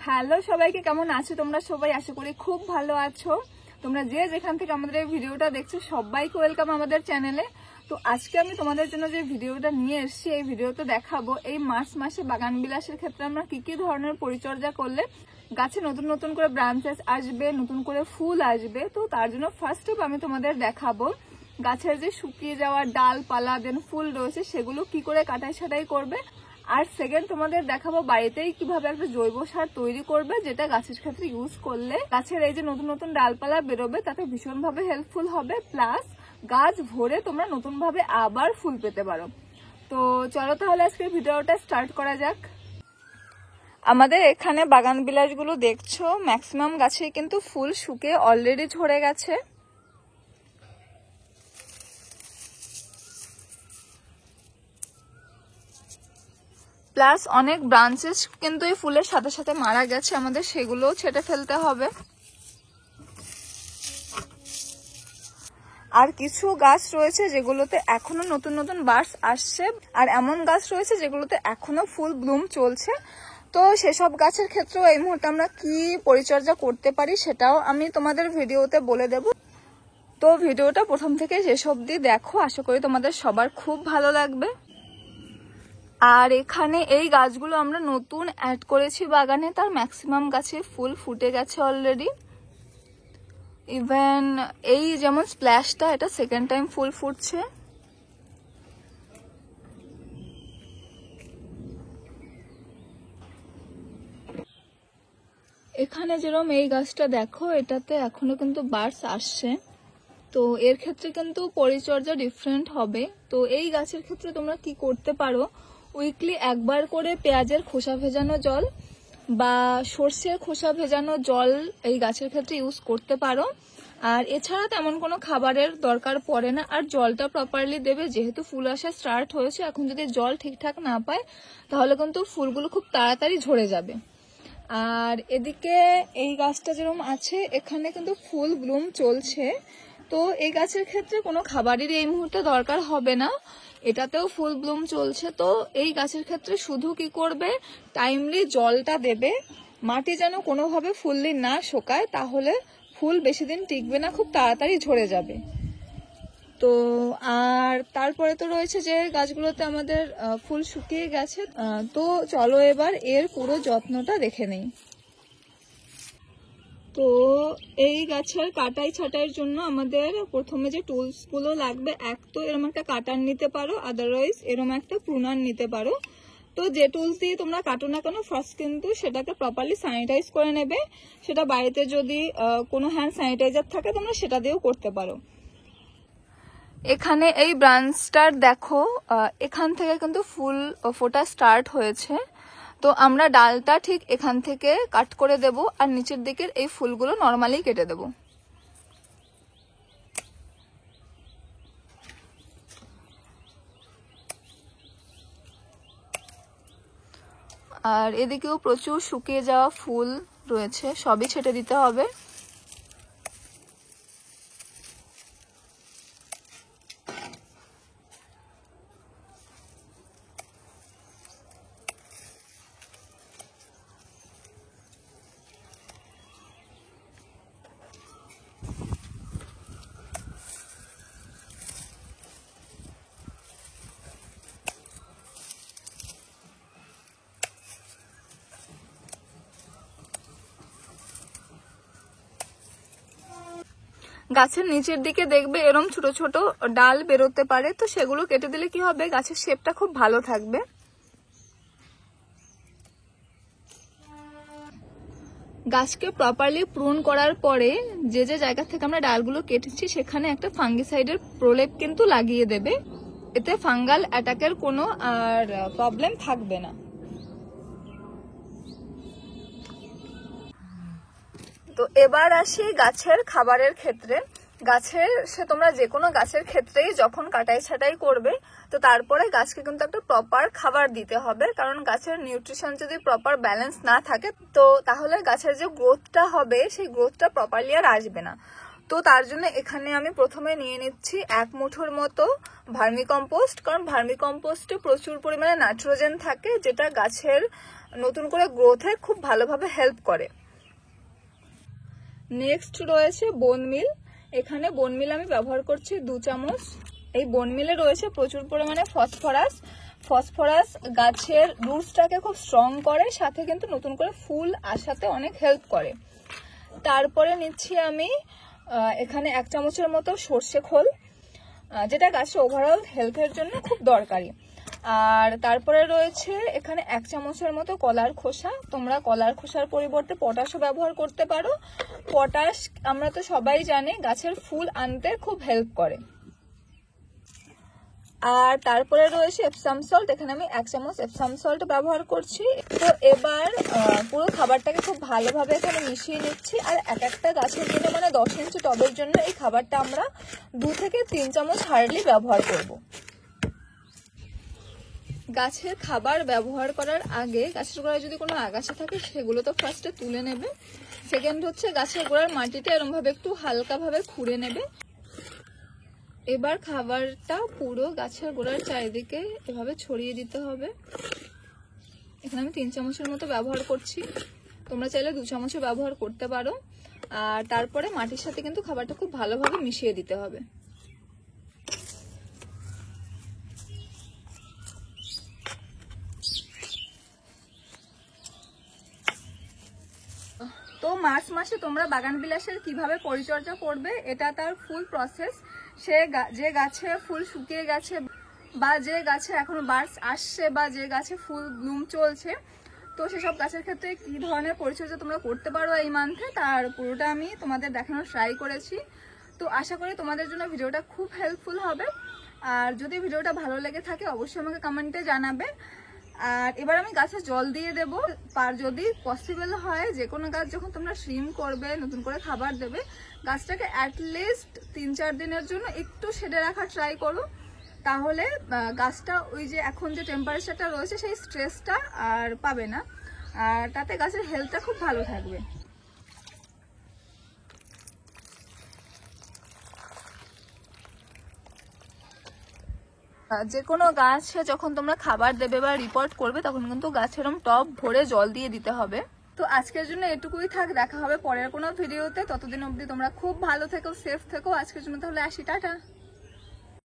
Hello সবাইকে, কেমন আছো তোমরা সবাই? আশা করি খুব ভালো আছো। তোমরা যে যেখান থেকে আমাদের এই ভিডিওটা দেখছো সবাইকে ওয়েলকাম আমাদের চ্যানেলে। তো আজকে আমি তোমাদের জন্য যে ভিডিওটা নিয়ে এসেছি, এই ভিডিওতে দেখাবো এই মার্চ মাসে বাগান বিলাসের ক্ষেত্রে আমরা কি কি ধরনের পরিচর্যা করলে গাছে নতুন নতুন করে ব্রাঞ্চেস আসবে, নতুন করে ফুল আসবে। তো তার জন্য ফার্স্ট স্টেপ আমি তোমাদের দেখাবো গাছের যে শুকিয়ে যাওয়া ডালপালা দেন ফুল রয়েছে সেগুলো কি করে কাটাই ছাঁটাই করবে। আর সেকেন্ড তোমাদের দেখাবো বাড়িতেই কিভাবে একটা জৈব সার তৈরি করবে, যেটা গাছের ক্ষেত্রে ইউজ করলে গাছের এই যে নতুন নতুন ডালপালা বেরোবে তাতে ভীষণভাবে হেল্পফুল হবে, প্লাস গাছ ভরে তোমরা নতুন ভাবে আবার ফুল পেতে পারো। তো চলো তাহলে আজকে ভিডিওটা স্টার্ট করা যাক। আমাদের এখানে বাগান বিলাসগুলো দেখছো, ম্যাক্সিমাম গাছে কিন্তু ফুল শুকিয়ে অলরেডি ঝরে গেছে। প্লাস অনেক ব্রাঞ্চেস কিন্তু এই ফুলের সাথে সাথে মারা গেছে, আমাদের সেগুলোও ছেটে ফেলতে হবে। আর কিছু গাছ রয়েছে যেগুলোতে এখনো নতুন নতুন বার্ডস আসছে, আর এমন গাছ রয়েছে যেগুলোতে এখনো ফুল ব্লুম চলছে। তো সেসব গাছের ক্ষেত্রেও এই মুহূর্তে আমরা কি পরিচর্যা করতে পারি সেটাও আমি তোমাদের ভিডিওতে বলে দেব। তো ভিডিওটা প্রথম থেকে শেষ অবধি দেখো, আশা করি তোমাদের সবার খুব ভালো লাগবে। আর এখানে এই গাছগুলো আমরা নতুন অ্যাড করেছি বাগানে, তার ম্যাক্সিমাম গাছে ফুল ফুটে গেছে অলরেডি। ইভেন এই যেমন স্প্ল্যাশটা, এটা সেকেন্ড টাইম ফুল ফুটছে। এখানে যেরকম এই গাছটা দেখো, এটাতে এখনো কিন্তু বার্ডস আসছে। তো এর ক্ষেত্রে কিন্তু পরিচর্যা ডিফারেন্ট হবে। তো এই গাছের ক্ষেত্রে তোমরা কি করতে পারো, উইকলি একবার করে পেঁয়াজের খোসা ভেজানো জল বা সর্ষের খোসা ভেজানো জল এই গাছের ক্ষেত্রে ইউজ করতে পারো। আর এছাড়া তেমন কোনো খাবারের দরকার পড়ে না। আর জলটা প্রপারলি দেবে, যেহেতু ফুল আসা স্টার্ট হয়েছে, এখন যদি জল ঠিকঠাক না পায় তাহলে কিন্তু ফুলগুলো খুব তাড়াতাড়ি ঝরে যাবে। আর এদিকে এই গাছটা যেরকম আছে, এখানে কিন্তু ফুল ব্লুম চলছে। তো এই গাছের ক্ষেত্রে কোনো খাবারের এই মুহূর্তে দরকার হবে না, এটাতেও ফুল ব্লুম চলছে। তো এই গাছের ক্ষেত্রে শুধু কি করবে, টাইমলি জলটা দেবে, মাটি যেন কোনোভাবে ফুললি না শোকায়, তাহলে ফুল বেশি দিন টিকবে না, খুব তাড়াতাড়ি ঝরে যাবে। তো আর তারপরে তো রয়েছে যে গাছগুলোতে আমাদের ফুল শুকিয়ে গেছে। তো চলো এবার এর পুরো যত্নটা দেখে নেই। তো এই গাছের কাটাই ছাটাইয়ের জন্য আমাদের প্রথমে যে টুলস গুলো লাগবে, এক তো এরকম একটা কাটার নিতে পারো, আদারওয়াইজ এরকম একটা প্রুনার নিতে পারো। তো যে টুলস দিয়ে তোমরা কাটো না কেন, ফার্স্ট কিন্তু সেটাকে প্রপারলি স্যানিটাইজ করে নেবে। সেটা বাড়িতে যদি কোনো হ্যান্ড স্যানিটাইজার থাকে তোমরা সেটা দিয়েও করতে পারো। এখানে এই ব্রাঞ্চটার দেখো, এখান থেকে কিন্তু ফুল ফোটা স্টার্ট হয়েছে। তো আমরা ডালটা ঠিক এখান থেকে কাট করে দেব, আর নিচের দিকের এই ফুলগুলো নর্মালি কেটে দেব। আর এদিকেও প্রচুর শুকিয়ে যাওয়া ফুল রয়েছে, সবই ছেটে দিতে হবে। গাছের নিচের দিকে দেখবে এরকম ছোট ছোট ডাল বেরোতে পারে, তো সেগুলো কেটে দিলে কি হবে, গাছের শেপটা খুব ভালো থাকবে। গাছকে প্রপারলি প্রুন করার পরে যে যে জায়গা থেকে আমরা ডালগুলো কেটেছি সেখানে একটা ফাঙ্গিসাইডের প্রলেপ কিন্তু লাগিয়ে দেবে, এতে ফাঙ্গাল অ্যাটাকের কোনো আর প্রবলেম থাকবে না। তো এবার আসি গাছের খাবারের ক্ষেত্রে। তোমরা যে কোনো গাছের ক্ষেত্রেই যখন কাটাই ছাটাই করবে, তো তারপরে গাছকে কিন্তু একটা প্রপার খাবার দিতে হবে, কারণ গাছের নিউট্রিশন যদি প্রপার ব্যালেন্স না থাকে তো তাহলে গাছের যে গ্রোথটা হবে সেই গ্রোথটা প্রপারলি আর আসবে না। তো তার জন্য এখানে আমি প্রথমে নিয়ে নিচ্ছি 1 মুঠোর মতো ভার্মি কম্পোস্ট, কারণ ভার্মি কম্পোস্টে প্রচুর পরিমাণে নাইট্রোজেন থাকে, যেটা গাছের নতুন করে গ্রোথে খুব ভালোভাবে হেল্প করে। নেক্সট রয়েছে বোন মিল। এখানে বোন মিল আমি ব্যবহার করছি 2 চামচ। এই বোন মিলে রয়েছে প্রচুর পরিমাণে ফসফরাস। ফসফরাস গাছের রুটসটাকে খুব স্ট্রং করে, সাথে কিন্তু নতুন করে ফুল আসাতে অনেক হেল্প করে। তারপরে নিচ্ছি আমি এখানে 1 চামচের মতো সর্ষে খোল, যেটা গাছের ওভারঅল হেলথের জন্য খুব দরকারি। আর তারপরে রয়েছে এখানে 1 চামচের মতো কলার খোসা। তোমরা কলার খোসার পরিবর্তে পটাশও ব্যবহার করতে পারো। পটাশ আমরা তো সবাই জানি গাছের ফুল আনতে খুব হেল্প করে। আর তারপরে রয়েছে এপসাম সল্ট। এখানে আমি 1 চামচ এপসাম সল্ট ব্যবহার করছি। তো এবার পুরো খাবারটাকে খুব ভালোভাবে এখানে মিশিয়ে নিচ্ছি। আর একটা গাছের জন্য মানে 10 ইঞ্চি টবের জন্য এই খাবারটা আমরা 2 থেকে 3 চামচ হার্ডলি ব্যবহার করব। গাছের খাবার ব্যবহার করার আগে গাছের গোড়ায় যদি কোনো আগাছা থাকে সেগুলো তো ফার্স্টে তুলে নেবে। সেকেন্ড হচ্ছে গাছের গোড়ার মাটিটা এরকমভাবে একটু হালকাভাবে খুঁড়ে নেবে। এবার খাবারটা পুরো গাছের গোড়ার চারিদিকে এভাবে ছড়িয়ে দিতে হবে। এখানে আমি 3 চামচের মতো ব্যবহার করছি, তোমরা চাইলে 2 চামচও ব্যবহার করতে পারো। আর তারপরে মাটির সাথে কিন্তু খাবারটা খুব ভালোভাবে মিশিয়ে দিতে হবে। তো মার্চ মাসে তোমরা বাগান বিলাসের কিভাবে পরিচর্যা করবে এটা তার ফুল প্রসেস। যে গাছে ফুল শুকিয়ে গেছে বা যে গাছে এখনো বার্ডস আসছে বা যে গাছে ফুল ব্লুম চলছে, তো সেসব গাছের ক্ষেত্রে কি ধরনের পরিচর্যা তোমরা করতে পারো এই মান্থে, তার পুরোটা আমি তোমাদের দেখানোর ট্রাই করেছি। তো আশা করি তোমাদের জন্য ভিডিওটা খুব হেল্পফুল হবে। আর যদি ভিডিওটা ভালো লেগে থাকে অবশ্যই আমাকে কমেন্টে জানাবে। আর এবার আমি গাছে জল দিয়ে দেব। আর যদি পসিবল হয় যে কোনো গাছ যখন তোমরা ট্রিম করবে, নতুন করে খাবার দেবে, গাছটাকে অ্যাটলিস্ট 3-4 দিনের জন্য একটু শেডে রাখার ট্রাই করো। তাহলে গাছটা ওই যে এখন যে টেম্পারেচারটা রয়েছে সেই স্ট্রেসটা আর পাবে না, আর তাতে গাছের হেলথটা খুব ভালো থাকবে। যে কোনো গাছে যখন তোমরা খাবার দেবে বা রিপোর্ট করবে তখন কিন্তু গাছের টব ভরে জল দিয়ে দিতে হবে। তো আজকের জন্য এটুকুই থাক, দেখা হবে পরের কোনো ভিডিওতে। ততদিন অবধি তোমরা খুব ভালো থেকো, সেফ থেকো। আজকের জন্য তাহলে আসি, টাটা।